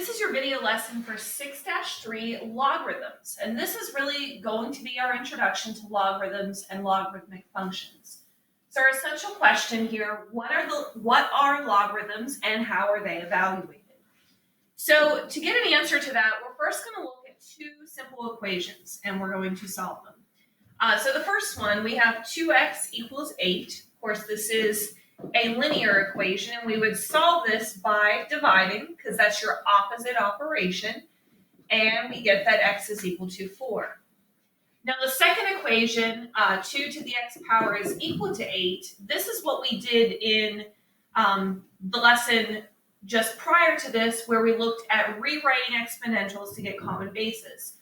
This is your video lesson for 6-3 logarithms, and this is really going to be our introduction to logarithms and logarithmic functions. So our essential question here, what are logarithms and how are they evaluated? So to get an answer to that, we're first going to look at two simple equations and we're going to solve them. So the first one, we have 2x equals 8. Of course, this is a linear equation, and we would solve this by dividing, because that's your opposite operation, and we get that x is equal to 4. Now the second equation, 2 to the x power is equal to 8. This is what we did in the lesson just prior to this, where we looked at rewriting exponentials to get common bases.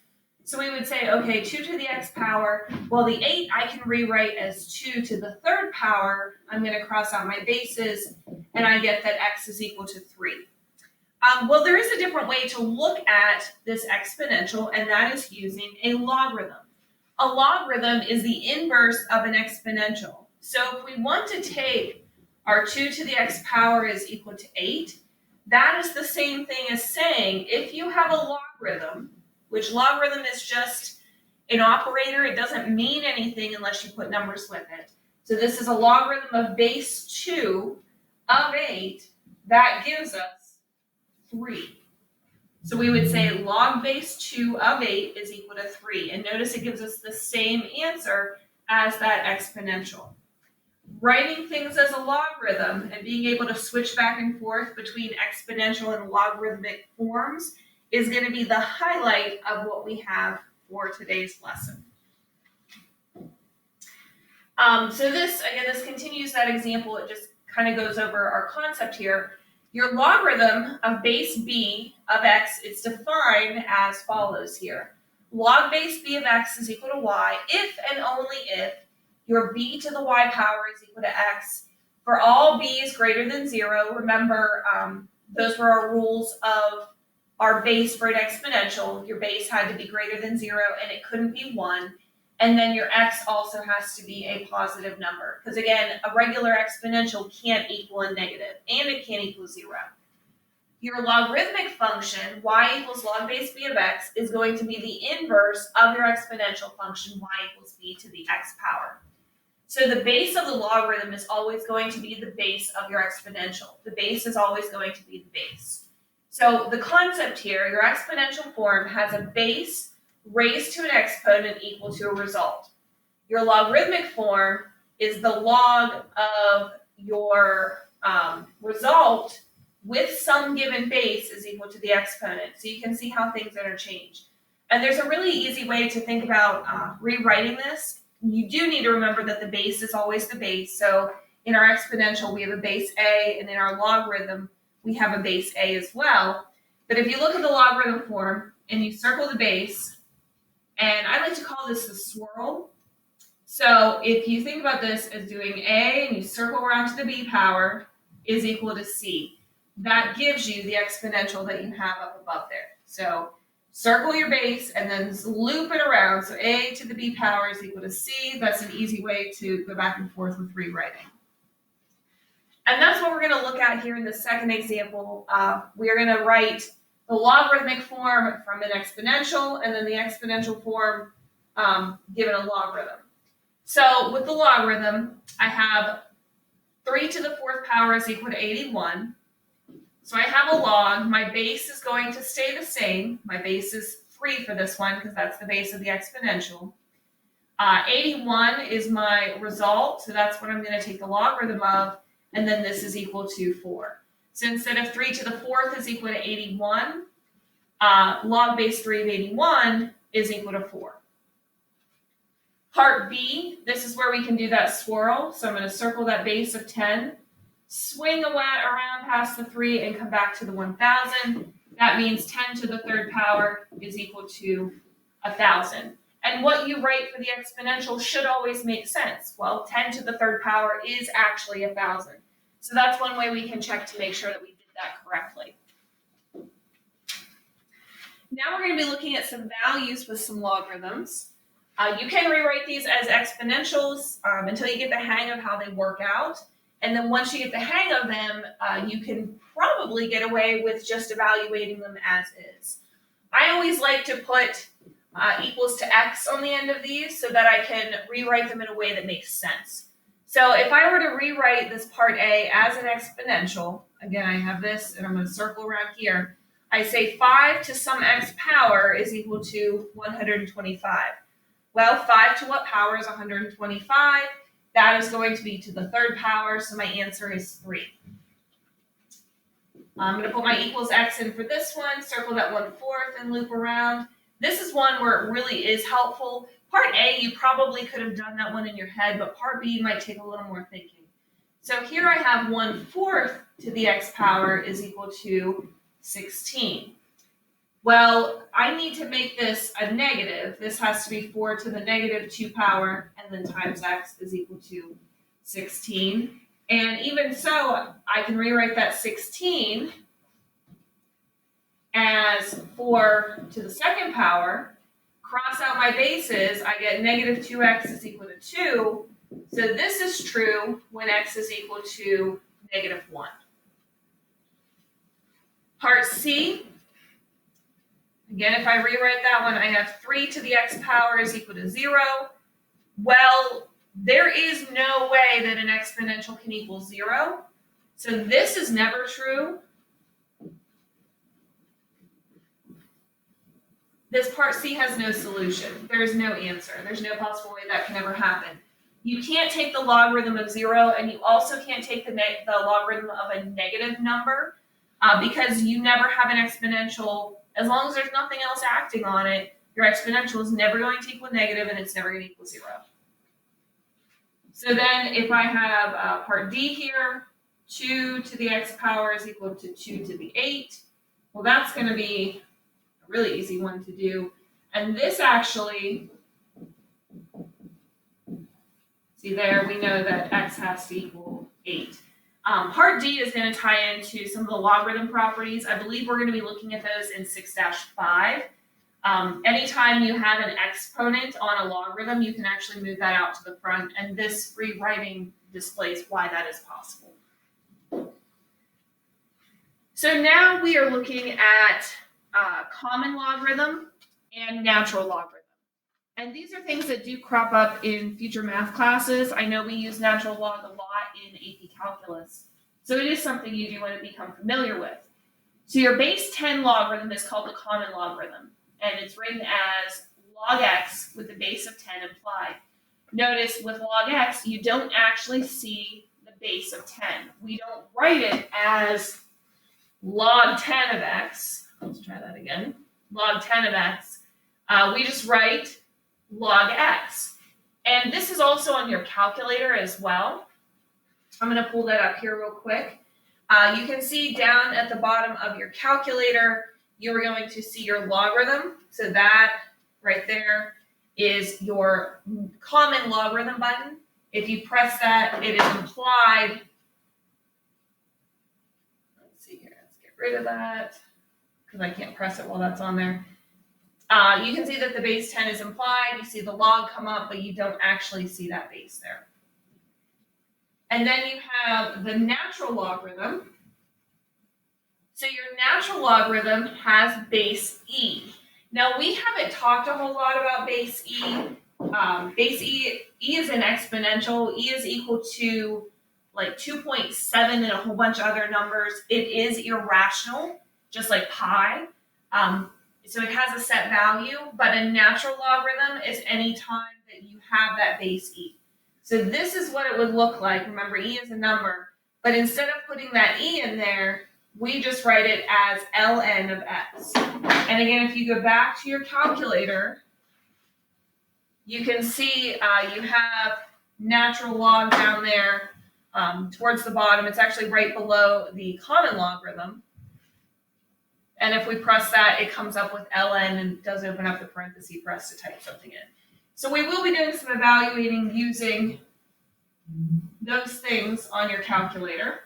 So we would say, okay, 2 to the x power, well, the 8 I can rewrite as 2 to the third power. I'm going to cross out my bases, and I get that x is equal to 3. Well, there is a different way to look at this exponential, and that is using a logarithm. A logarithm is the inverse of an exponential. So if we want to take our 2 to the x power is equal to 8, that is the same thing as saying if you have a logarithm, which logarithm is just an operator. It doesn't mean anything unless you put numbers with it. So this is a logarithm of base 2 of 8. That gives us 3. So we would say log base 2 of 8 is equal to 3. And notice it gives us the same answer as that exponential. Writing things as a logarithm and being able to switch back and forth between exponential and logarithmic forms is going to be the highlight of what we have for today's lesson. So this continues that example. It just kind of goes over our concept here. Your logarithm of base b of x is defined as follows here. Log base b of x is equal to y if and only if your b to the y power is equal to x. For all b is greater than 0, remember those were our rules of our base for an exponential. Your base had to be greater than 0 and it couldn't be 1. And then your x also has to be a positive number. Because again, a regular exponential can't equal a negative and it can't equal 0. Your logarithmic function, y equals log base b of x, is going to be the inverse of your exponential function, y equals b to the x power. So the base of the logarithm is always going to be the base of your exponential. The base is always going to be the base. So the concept here, your exponential form has a base raised to an exponent equal to a result. Your logarithmic form is the log of your result with some given base is equal to the exponent. So you can see how things interchange. And there's a really easy way to think about rewriting this. You do need to remember that the base is always the base. So in our exponential, we have a base a, and in our logarithm, we have a base a as well. But if you look at the logarithm form and you circle the base, and I like to call this the swirl. So if you think about this as doing a and you circle around to the b power is equal to c, that gives you the exponential that you have up above there. So circle your base and then loop it around. So a to the b power is equal to c. That's an easy way to go back and forth with rewriting. And that's what we're going to look at here in the second example. We are going to write the logarithmic form from an exponential and then the exponential form given a logarithm. So with the logarithm, I have 3 to the 4th power is equal to 81. So I have a log. My base is going to stay the same. My base is 3 for this one because that's the base of the exponential. 81 is my result, so that's what I'm going to take the logarithm of. And then this is equal to 4. So instead of 3 to the 4th is equal to 81, log base 3 of 81 is equal to 4. Part B, this is where we can do that swirl. So I'm going to circle that base of 10, swing around past the 3, and come back to the 1,000. That means 10 to the 3rd power is equal to 1,000. And what you write for the exponential should always make sense. Well, 10 to the 3rd power is actually 1,000. So that's one way we can check to make sure that we did that correctly. Now we're going to be looking at some values with some logarithms. You can rewrite these as exponentials until you get the hang of how they work out. And then once you get the hang of them, you can probably get away with just evaluating them as is. I always like to put equals to x on the end of these so that I can rewrite them in a way that makes sense. So if I were to rewrite this part A as an exponential, again, I have this and I'm going to circle around here. I say 5 to some x power is equal to 125. Well, 5 to what power is 125? That is going to be to the third power, so my answer is 3. I'm going to put my equals x in for this one, circle that 1/4 and loop around. This is one where it really is helpful. Part A, you probably could have done that one in your head, but part B might take a little more thinking. So here I have 1/4 to the x power is equal to 16. Well, I need to make this a negative. This has to be 4 to the negative 2 power, and then times x is equal to 16. And even so, I can rewrite that 16 as 4 to the second power. Cross out my bases, I get negative 2x is equal to 2. So this is true when x is equal to negative 1. Part C, again, if I rewrite that one, I have 3 to the x power is equal to 0. Well, there is no way that an exponential can equal 0. So this is never true. This part C has no solution. There is no answer. There's no possible way that can ever happen. You can't take the logarithm of 0, and you also can't take the logarithm of a negative number because you never have an exponential. As long as there's nothing else acting on it, your exponential is never going to equal negative, and it's never going to equal 0. So then if I have part D here, 2 to the x power is equal to 2 to the 8. Well, that's going to be a really easy one to do. And this actually, see there, we know that x has to equal 8. Part D is going to tie into some of the logarithm properties. I believe we're going to be looking at those in 6-5. Anytime you have an exponent on a logarithm, you can actually move that out to the front, and this rewriting displays why that is possible. So now we are looking at common logarithm and natural logarithm. And these are things that do crop up in future math classes. I know we use natural log a lot in AP Calculus. So it is something you do want to become familiar with. So your base 10 logarithm is called the common logarithm. And it's written as log x with the base of 10 implied. Notice with log x, you don't actually see the base of 10. We don't write it as log 10 of x. Let's try that again. Log 10 of x. We just write log x. And this is also on your calculator as well. I'm going to pull that up here real quick. You can see down at the bottom of your calculator, you're going to see your logarithm. So that right there is your common logarithm button. If you press that, it is implied. Let's see here. Let's get rid of that because I can't press it while that's on there. You can see that the base 10 is implied. You see the log come up, but you don't actually see that base there. And then you have the natural logarithm. So your natural logarithm has base e. Now we haven't talked a whole lot about base e. Base e is an exponential. E is equal to like 2.7 and a whole bunch of other numbers. It is irrational, just like pi. So it has a set value, but a natural logarithm is any time that you have that base e. So this is what it would look like. Remember, e is a number, but instead of putting that e in there, we just write it as ln of x. And again, if you go back to your calculator, you can see you have natural log down there towards the bottom. It's actually right below the common logarithm. And if we press that, it comes up with ln and does open up the parenthesis for us to type something in. So we will be doing some evaluating using those things on your calculator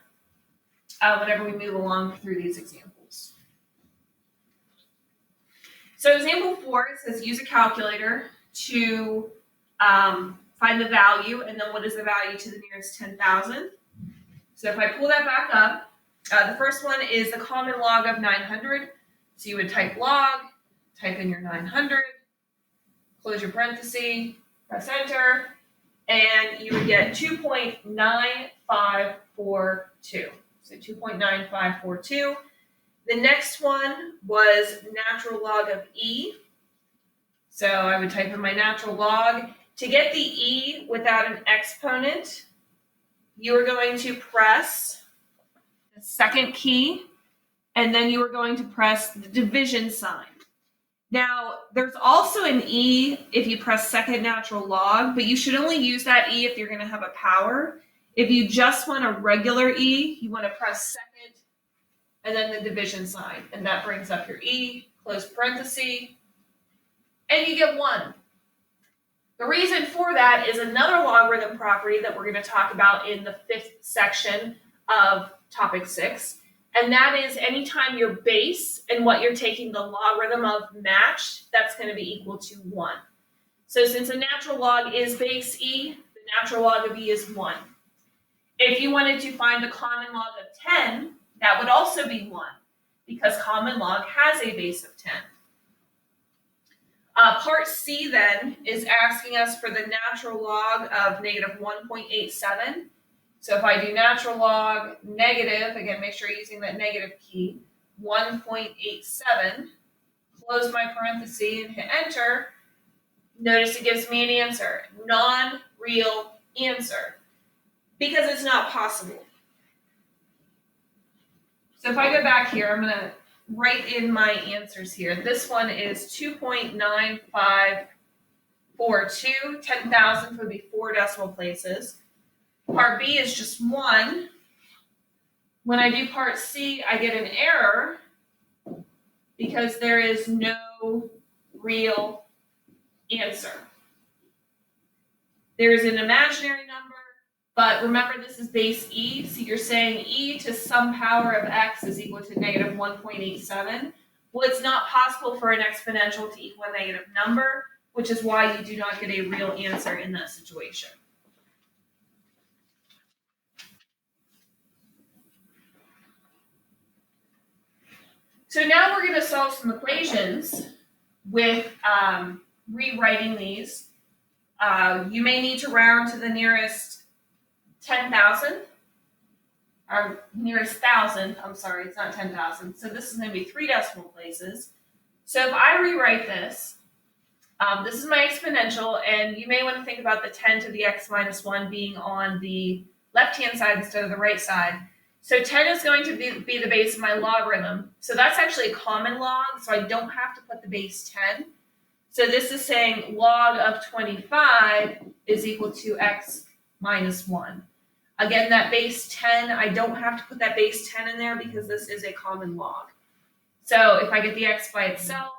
whenever we move along through these examples. So example 4, it says use a calculator to find the value, and then what is the value to the nearest 10,000. So if I pull that back up, the first one is the common log of 900. So you would type log, type in your 900, close your parenthesis, press enter, and you would get 2.9542. So 2.9542. The next one was natural log of e. So I would type in my natural log. To get the e without an exponent, you are going to press the second key, and then you are going to press the division sign. Now, there's also an e if you press second natural log, but you should only use that e if you're going to have a power. If you just want a regular e, you want to press second and then the division sign, and that brings up your e, close parenthesis, and you get 1. The reason for that is another logarithm property that we're going to talk about in the 5th section of topic 6. And that is anytime your base and what you're taking the logarithm of match, that's going to be equal to 1. So since a natural log is base e, the natural log of e is 1. If you wanted to find the common log of 10, that would also be 1, because common log has a base of 10. Part C then is asking us for the natural log of negative 1.87. So if I do natural log negative, again, make sure you're using that negative key, 1.87, close my parenthesis and hit enter, notice it gives me an answer, non-real answer, because it's not possible. So if I go back here, I'm going to write in my answers here. This one is 2.9542, 10,000 would be 4 decimal places. Part B is just 1. When I do part C, I get an error because there is no real answer. There is an imaginary number, but remember this is base e, so you're saying e to some power of x is equal to negative 1.87. Well, it's not possible for an exponential to equal a negative number, which is why you do not get a real answer in that situation. So now we're going to solve some equations with rewriting these. You may need to round to the nearest 10,000, or nearest 1,000, I'm sorry, it's not 10,000. So this is going to be 3 decimal places. So if I rewrite this, this is my exponential, and you may want to think about the 10 to the x minus 1 being on the left-hand side instead of the right side. So 10 is going to be the base of my logarithm. So that's actually a common log, so I don't have to put the base 10. So this is saying log of 25 is equal to x minus 1. Again, that base 10, I don't have to put that base 10 in there because this is a common log. So if I get the x by itself,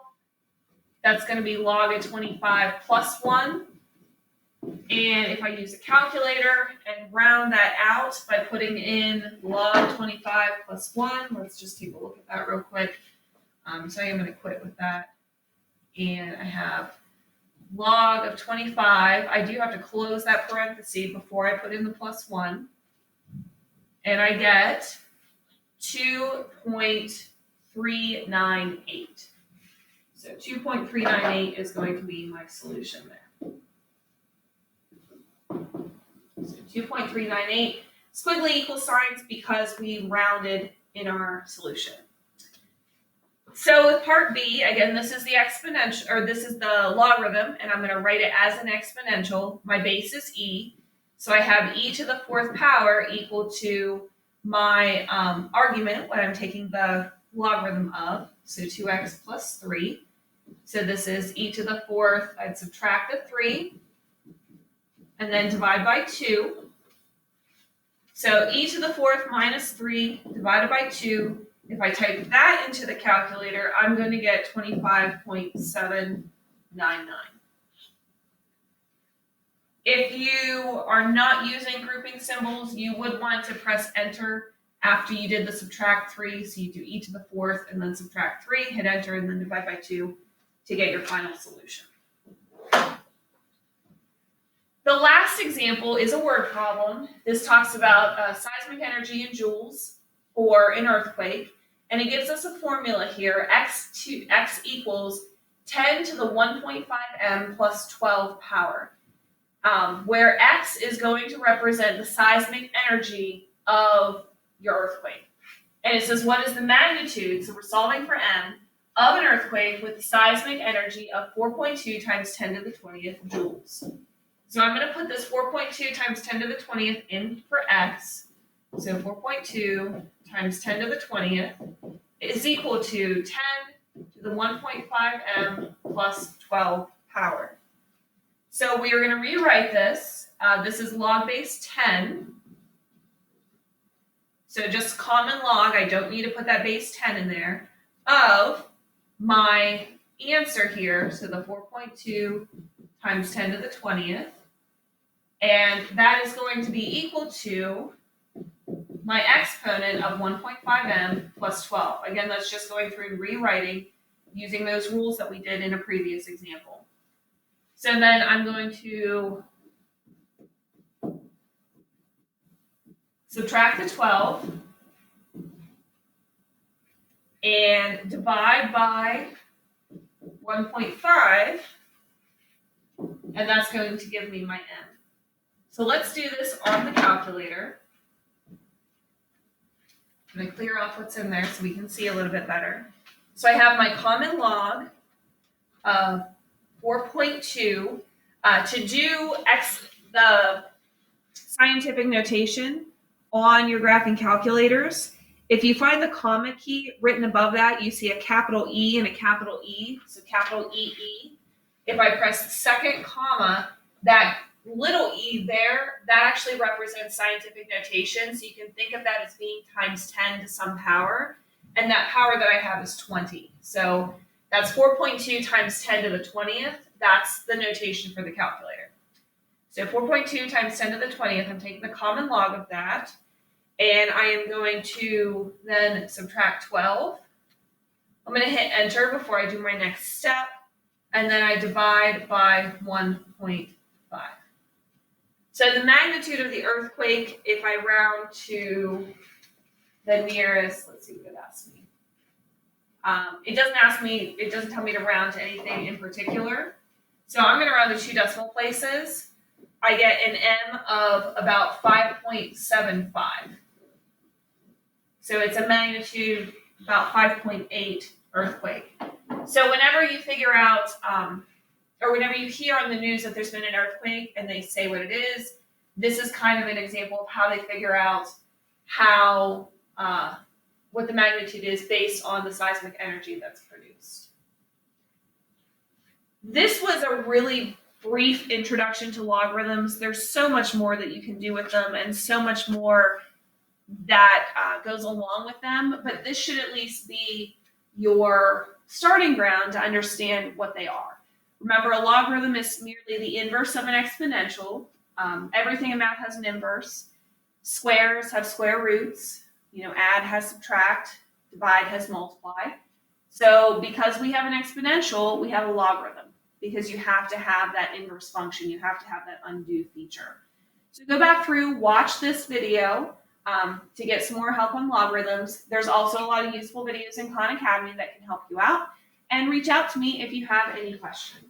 that's going to be log of 25 plus 1. And if I use a calculator and round that out by putting in log 25 plus 1, let's just take a look at that real quick. So I am going to quit with that. And I have log of 25. I do have to close that parenthesis before I put in the plus 1. And I get 2.398. So 2.398 is going to be my solution there. So 2.398, squiggly equal signs because we rounded in our solution. So with part B, again, this is the exponential, or this is the logarithm, and I'm going to write it as an exponential. My base is e, so I have e to the 4th power equal to my argument, what I'm taking the logarithm of, so 2x plus 3. So this is e to the 4th, I'd subtract the 3, and then divide by 2. So e to the 4th minus 3 divided by 2. If I type that into the calculator, I'm going to get 25.799. If you are not using grouping symbols, you would want to press enter after you did the subtract 3. So you do e to the 4th and then subtract 3, hit enter, and then divide by 2 to get your final solution. The last example is a word problem. This talks about seismic energy in joules for an earthquake, and it gives us a formula here, x equals 10 to the 1.5 m plus 12 power, where x is going to represent the seismic energy of your earthquake. And it says, what is the magnitude, so we're solving for m, of an earthquake with seismic energy of 4.2 times 10 to the 20th joules. So I'm going to put this 4.2 times 10 to the 20th in for x. So 4.2 times 10 to the 20th is equal to 10 to the 1.5 m plus 12 power. So we are going to rewrite this. This is log base 10. So just common log, I don't need to put that base 10 in there, of my answer here, so the 4.2 times 10 to the 20th, and that is going to be equal to my exponent of 1.5 m plus 12. Again, that's just going through and rewriting using those rules that we did in a previous example. So then I'm going to subtract the 12 and divide by 1.5, and that's going to give me my m. So let's do this on the calculator. I'm going to clear off what's in there so we can see a little bit better. So I have my common log of 4.2. To do the scientific notation on your graphing calculators, if you find the comma key written above that, you see a capital E and a capital E, so capital EE. If I press the second comma, that little e there, that actually represents scientific notation, so you can think of that as being times 10 to some power, and that power that I have is 20. So that's 4.2 times 10 to the 20th. That's the notation for the calculator. So 4.2 times 10 to the 20th, I'm taking the common log of that, and I am going to then subtract 12. I'm going to hit enter before I do my next step, and then I divide by 1.5. So the magnitude of the earthquake, if I round to the nearest, let's see what it asks me. It doesn't tell me to round to anything in particular. So I'm going to round to 2 decimal places. I get an M of about 5.75. So it's a magnitude about 5.8 earthquake. So whenever you figure out, or whenever you hear on the news that there's been an earthquake and they say what it is, this is kind of an example of how they figure out how what the magnitude is based on the seismic energy that's produced. This was a really brief introduction to logarithms. There's so much more that you can do with them and so much more that goes along with them, but this should at least be your starting ground to understand what they are. Remember, a logarithm is merely the inverse of an exponential. Everything in math has an inverse. Squares have square roots. Add has subtract. Divide has multiply. So because we have an exponential, we have a logarithm, because you have to have that inverse function. You have to have that undo feature. So go back through, watch this video to get some more help on logarithms. There's also a lot of useful videos in Khan Academy that can help you out. And reach out to me if you have any questions.